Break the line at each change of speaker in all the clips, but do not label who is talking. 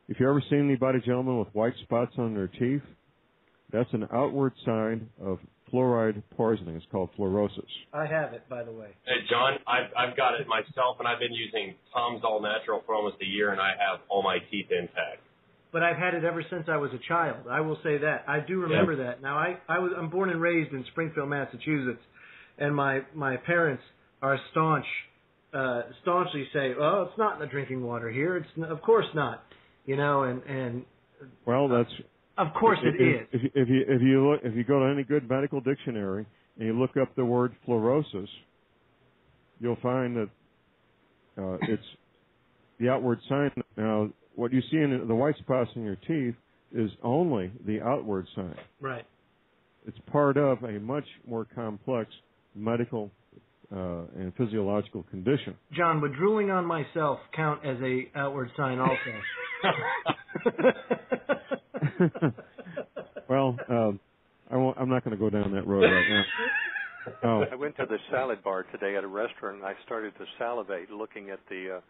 If you ever seen anybody, gentlemen, with white spots on their teeth, that's an outward sign of fluoride poisoning. It's called fluorosis.
I have it, by the way.
Hey, John, I've got it myself, and I've been using Tom's All Natural for almost a year, and I have all my teeth intact.
But I've had it ever since I was a child. I will say that. I do remember that. Now, I'm born and raised in Springfield, Massachusetts, and my parents are staunchly say, "Oh, it's not in the drinking water here. Of course not." You know, and
well, that's
of course it is.
If you go to any good medical dictionary and you look up the word fluorosis, you'll find that it's the outward sign. Now, what you see in the white spots in your teeth is only the outward sign.
Right.
It's part of a much more complex medical and physiological condition.
John, would drooling on myself count as a outward sign also?
Well, I'm not going to go down that road right now. Oh.
I went to the salad bar today at a restaurant, and I started to salivate looking at the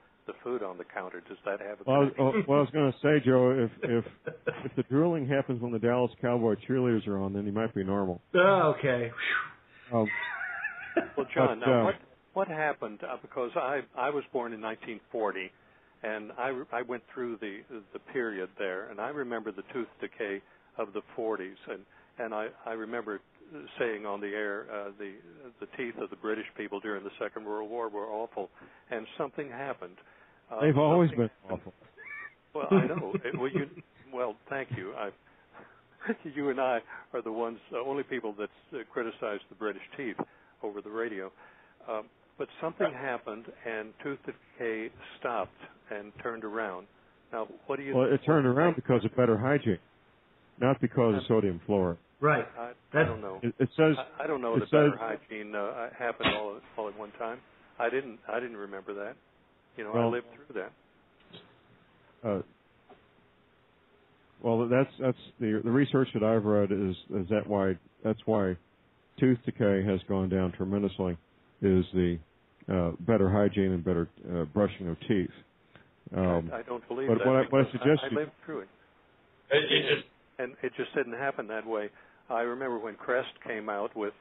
food on the counter. Does that have a connection?
Well, I was going to say, Joe, if the drooling happens when the Dallas Cowboy cheerleaders are on, then you might be normal.
Oh, okay.
Well, John, now what happened? Because I was born in 1940, and I went through the period there, and I remember the tooth decay of the 40s, and I remember saying on the air the teeth of the British people during the Second World War were awful, and something happened.
They've always been awful.
Well, I know. Well, thank you. You and I are the only people that criticize the British teeth over the radio. But something happened, and tooth decay stopped and turned around. Now, what do you think?
Well, it turned around because of better hygiene, not because of sodium fluoride.
Right.
I don't know.
It says
I don't know that better hygiene happened all at one time. I didn't remember that. You know, I lived through that.
Well, that's the research that I've read is that's why tooth decay has gone down tremendously, is the better hygiene and better brushing of teeth.
I don't believe
but
that.
What I suggest
I lived through it. It just didn't happen that way. I remember when Crest came out with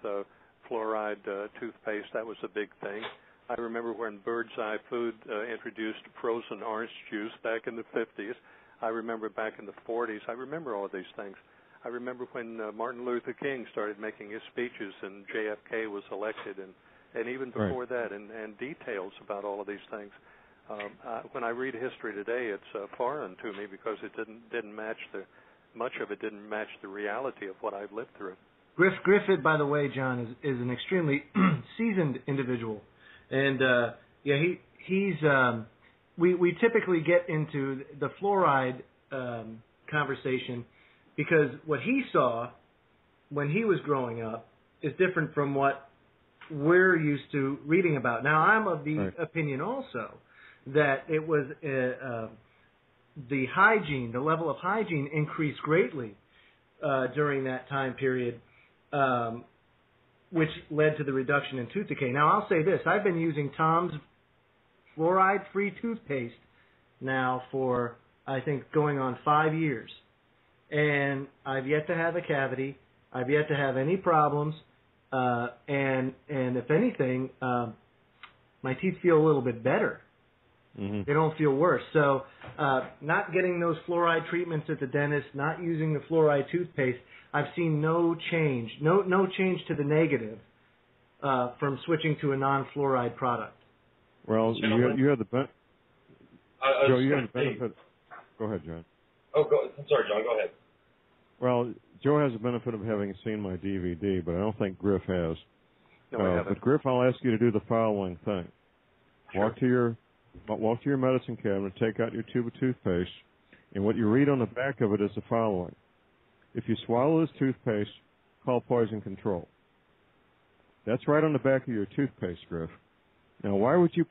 fluoride toothpaste. That was a big thing. I remember when Bird's Eye Food introduced frozen orange juice back in the 50s. I remember back in the 40s. I remember all of these things. I remember when Martin Luther King started making his speeches and JFK was elected, and even before that, and details about all of these things. When I read history today, it's foreign to me because it didn't match much of it didn't match the reality of what I've lived through.
Griffith, by the way, John, is an extremely seasoned individual, and he's. We typically get into the fluoride conversation because what he saw when he was growing up is different from what we're used to reading about. Now, I'm of the opinion also that it was the hygiene, the level of hygiene increased greatly during that time period, which led to the reduction in tooth decay. Now, I'll say this. I've been using Tom's fluoride-free toothpaste now for, I think, going on 5 years. And I've yet to have a cavity. I've yet to have any problems. And if anything, my teeth feel a little bit better. Mm-hmm. They don't feel worse. So not getting those fluoride treatments at the dentist, not using the fluoride toothpaste, I've seen no change, no change to the negative from switching to a non-fluoride product.
Well, you have the benefit. Joe, you have the benefit. Go ahead, John.
I'm sorry, John. Go ahead.
Well, Joe has the benefit of having seen my DVD, but I don't think Griff has.
No, I haven't.
But Griff, I'll ask you to do the following thing. Sure. Walk to your medicine cabinet, take out your tube of toothpaste, and what you read on the back of it is the following. If you swallow this toothpaste, call poison control. That's right on the back of your toothpaste, Griff. Now, why would you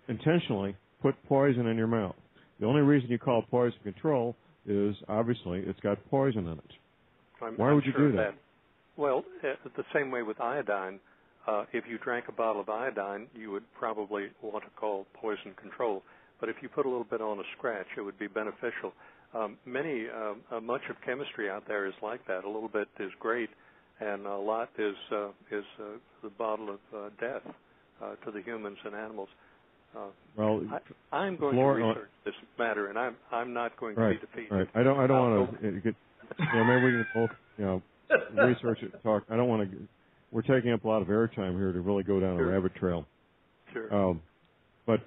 intentionally put poison in your mouth? The only reason you call poison control is, obviously, it's got poison in it. Why would you do that?
Well, the same way with iodine. If you drank a bottle of iodine, you would probably want to call poison control. but if you put a little bit on a scratch, it would be beneficial. Much of chemistry out there is like that. A little bit is great, and a lot is the bottle of death to the humans and animals. I'm going to research this matter, and I'm not going to be defeated. Right.
I don't want to get. Maybe we can both research it and talk. I don't want to. We're taking up a lot of airtime here to really go down a rabbit trail.
Sure.
But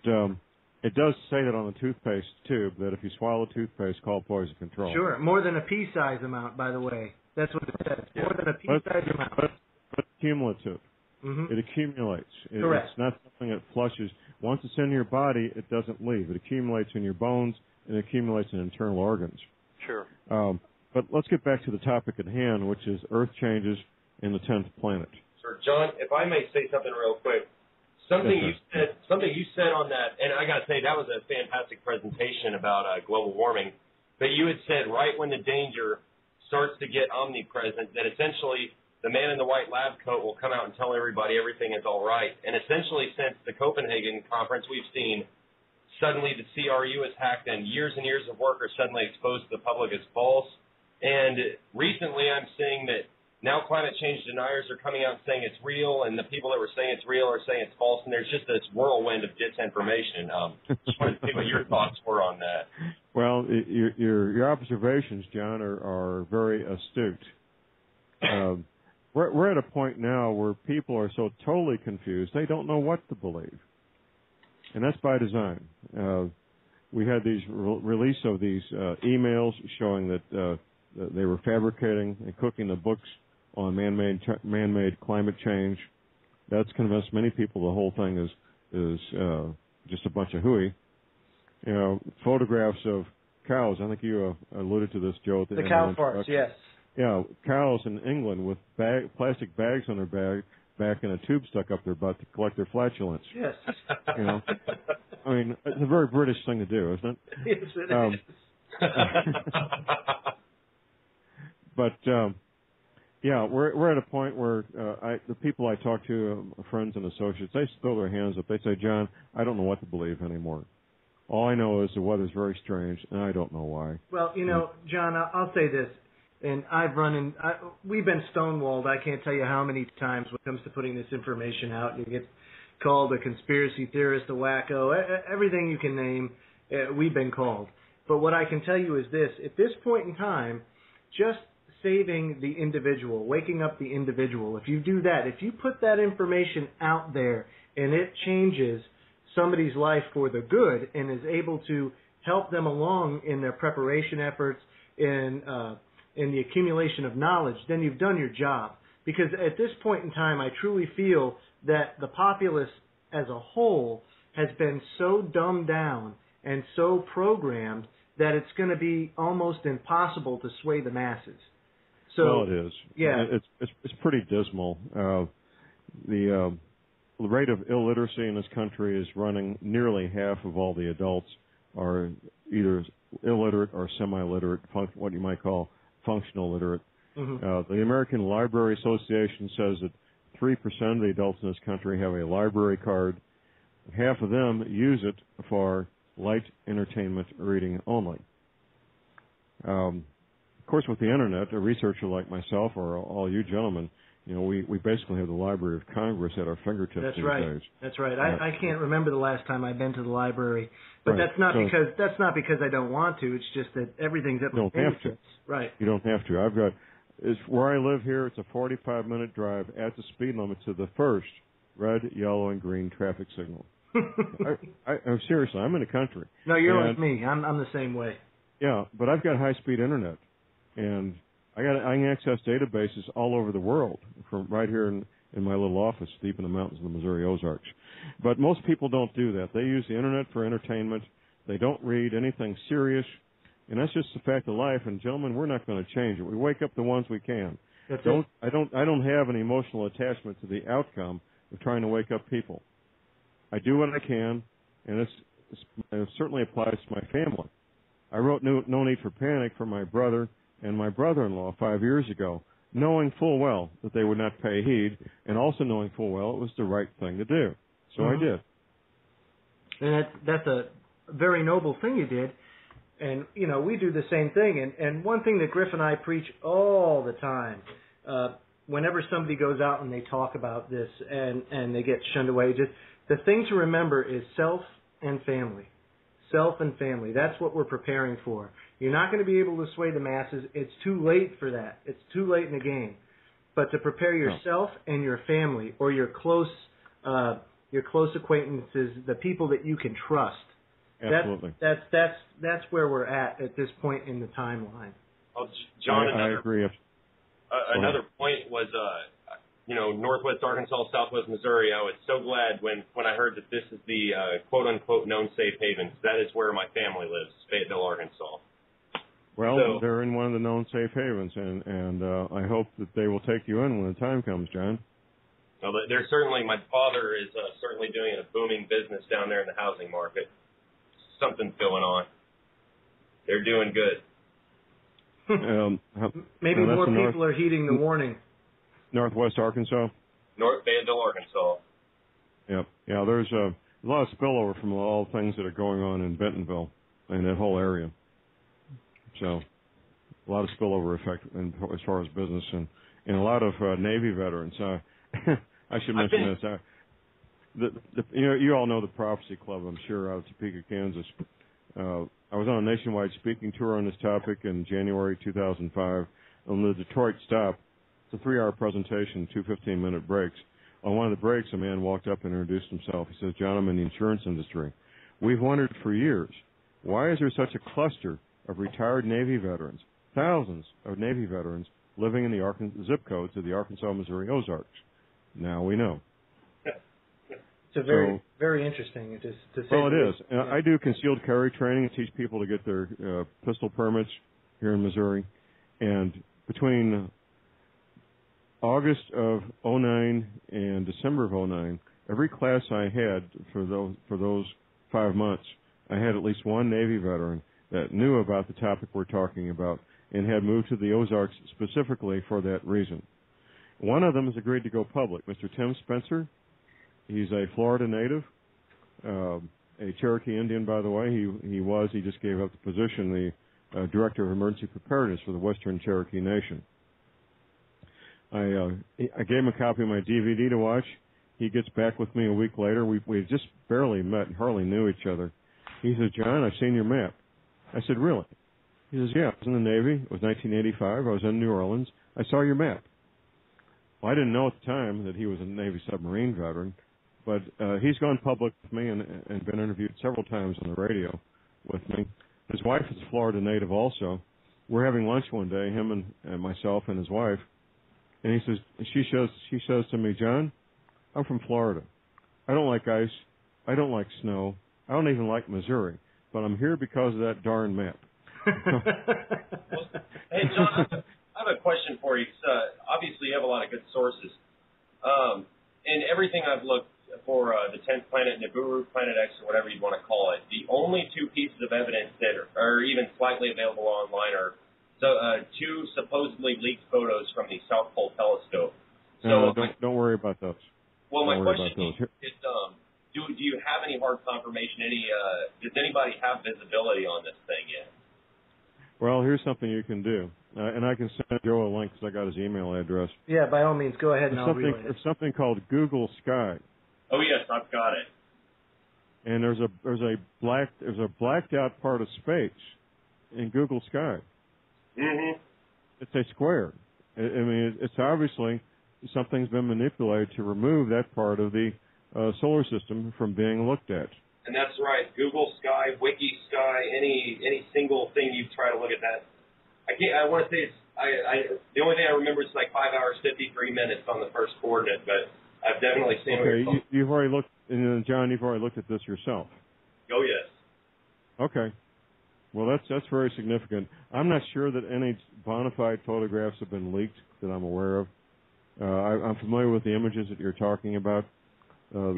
it does say that on the toothpaste tube that if you swallow toothpaste, call poison control.
Sure. More than a pea-size amount, by the way. That's what it says. More than a pea-size amount.
But cumulative.
Mm-hmm.
It accumulates.
Correct.
It's not something that flushes. Once it's in your body, it doesn't leave. It accumulates in your bones and it accumulates in internal organs.
Sure.
But let's get back to the topic at hand, which is Earth changes in the 10th planet.
Sure. John, if I may say something real quick. Something you said on that, and I got to say, that was a fantastic presentation about global warming. But you had said right when the danger starts to get omnipresent that essentially the man in the white lab coat will come out and tell everybody everything is all right. And essentially since the Copenhagen conference, we've seen suddenly the CRU is hacked and years of work are suddenly exposed to the public as false. And recently I'm seeing that now climate change deniers are coming out saying it's real, and the people that were saying it's real are saying it's false, and there's just this whirlwind of disinformation. Just wanted to see what your thoughts were on that.
Well, your observations, John, are very astute. We're at a point now where people are so totally confused they don't know what to believe, and that's by design. We had these release of these emails showing that they were fabricating and cooking the books on man-made climate change. That's convinced many people the whole thing is just a bunch of hooey. You know, photographs of cows. I think you alluded to this, Joe.
The cow farts, yes.
Yeah, cows in England with plastic bags on their back and a tube stuck up their butt to collect their flatulence.
Yes.
You know, I mean, it's a very British thing to do, isn't it?
Yes, it is.
But yeah, we're at a point where the people I talk to, friends and associates, they throw their hands up. They say, John, I don't know what to believe anymore. All I know is the weather's very strange, and I don't know why.
Well, you know, John, I'll say this, and we've been stonewalled. I can't tell you how many times when it comes to putting this information out. You get called a conspiracy theorist, a wacko, everything you can name, we've been called. But what I can tell you is this: at this point in time, just saving the individual, waking up the individual, if you do that, if you put that information out there and it changes somebody's life for the good and is able to help them along in their preparation efforts, in the accumulation of knowledge, then you've done your job. Because at this point in time, I truly feel that the populace as a whole has been so dumbed down and so programmed that it's going to be almost impossible to sway the masses. So,
well, it is.
Yeah,
it's pretty dismal. The rate of illiteracy in this country is running. Nearly half of all the adults are either illiterate or semi-literate, what you might call functional literate. Mm-hmm. The American Library Association says that 3% of the adults in this country have a library card. Half of them use it for light entertainment reading only. Of course, with the Internet, a researcher like myself or all you gentlemen, you know, we basically have the Library of Congress at our fingertips these days.
That's right. I can't remember the last time I've been to the library, but right. that's not because I don't want to. It's just that everything's at my fingertips.
You don't have to.
Right.
You don't have to. Where I live here, it's a 45-minute drive at the speed limit to the first red, yellow, and green traffic signal. I'm seriously, I'm in the country.
No, you're like me. I'm the same way.
Yeah, but I've got high-speed internet, and I can access databases all over the world from right here in my little office deep in the mountains of the Missouri Ozarks. But most people don't do that. They use the internet for entertainment. They don't read anything serious, and that's just the fact of life. And gentlemen, we're not going to change it. We wake up the ones we can. I don't have an emotional attachment to the outcome of trying to wake up people. I do what I can, and it certainly applies to my family. I wrote No Need for Panic for my brother and my brother-in-law 5 years ago, knowing full well that they would not pay heed, and also knowing full well it was the right thing to do. So I did.
And very noble thing you did. And, you know, we do the same thing. And one thing that Griff and I preach all the time, whenever somebody goes out and they talk about this and they get shunned away, just the thing to remember is self and family. Self and family. That's what we're preparing for. You're not going to be able to sway the masses. It's too late for that. It's too late in the game. But to prepare yourself and your family, or your close acquaintances, the people that you can trust.
Absolutely.
That's where we're at this point in the timeline.
Well, John,
I agree.
Another point was, Northwest Arkansas, Southwest Missouri. I was so glad when I heard that this is the quote-unquote known safe haven. That is where my family lives, Fayetteville, Arkansas.
Well, they're in one of the known safe havens, and I hope that they will take you in when the time comes, John.
Well, they're certainly, my father is certainly doing a booming business down there in the housing market. Something's going on. They're doing good.
Maybe more people are heeding the warning.
Northwest Arkansas?
North Fayetteville, Arkansas.
Yep. Yeah, there's a lot of spillover from all the things that are going on in Bentonville and that whole area. So a lot of spillover effect as far as business and a lot of Navy veterans. I should mention this. You all know the Prophecy Club, I'm sure, out of Topeka, Kansas. I was on a nationwide speaking tour on this topic in January 2005. On the Detroit stop, it's a 3-hour presentation, 2 15-minute breaks. On one of the breaks, a man walked up and introduced himself. He says, "John, I'm in the insurance industry. We've wondered for years, why is there such a cluster of retired Navy veterans, thousands of Navy veterans, living in the zip codes of the Arkansas, Missouri Ozarks? Now we know."
It's very interesting to say.
Well, it is. Yeah. I do concealed carry training and teach people to get their pistol permits here in Missouri. And between August of 2009 and December of 2009, every class I had for those 5 months, I had at least one Navy veteran that knew about the topic we're talking about and had moved to the Ozarks specifically for that reason. One of them has agreed to go public, Mr. Tim Spencer. He's a Florida native, a Cherokee Indian, by the way. He just gave up the position, the Director of Emergency Preparedness for the Western Cherokee Nation. I gave him a copy of my DVD to watch. He gets back with me a week later. We just barely met and hardly knew each other. He says, "John, I've seen your map." I said, "Really?" He says, "Yeah, I was in the Navy. It was 1985. I was in New Orleans. I saw your map." Well, I didn't know at the time that he was a Navy submarine veteran, but he's gone public with me and been interviewed several times on the radio with me. His wife is a Florida native also. We're having lunch one day, him and myself and his wife, and she says to me, "John, I'm from Florida. I don't like ice. I don't like snow. I don't even like Missouri, but I'm here because of that darn map."
Hey, John, I have a question for you. Obviously, you have a lot of good sources. And everything I've looked for, the 10th planet, Nibiru, Planet X, or whatever you want to call it, the only 2 pieces of evidence that are even slightly available online are 2 supposedly leaked photos from the South Pole Telescope. So
don't worry about those.
Well, my question is, do you have any hard confirmation? Does anybody have visibility on this thing yet?
Well, here's something you can do, and I can send Joe a link because I got his email address.
Yeah, by all means, go ahead and I'll relay it.
There's something called Google Sky.
Oh yes, I've got it.
And there's a blacked out part of space in Google Sky.
Mm-hmm.
It's a square. I mean, it's obviously something's been manipulated to remove that part of the solar system from being looked at.
And that's right. Google Sky, Wiki Sky, any single thing you try to look at that. I want to say the only thing I remember is like 5 hours 53 minutes on the first coordinate, but I've definitely seen it.
Okay, you've already looked, and John, you've already looked at this yourself.
Oh yes.
Okay. Well, that's very significant. I'm not sure that any bona fide photographs have been leaked that I'm aware of. I'm familiar with the images that you're talking about. By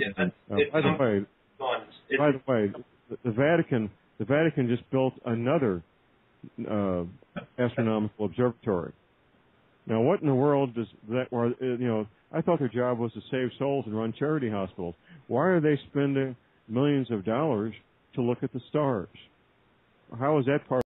the way, the Vatican just built another astronomical observatory. Now, what in the world does that? I thought their job was to save souls and run charity hospitals. Why are they spending millions of dollars to look at the stars. How is that part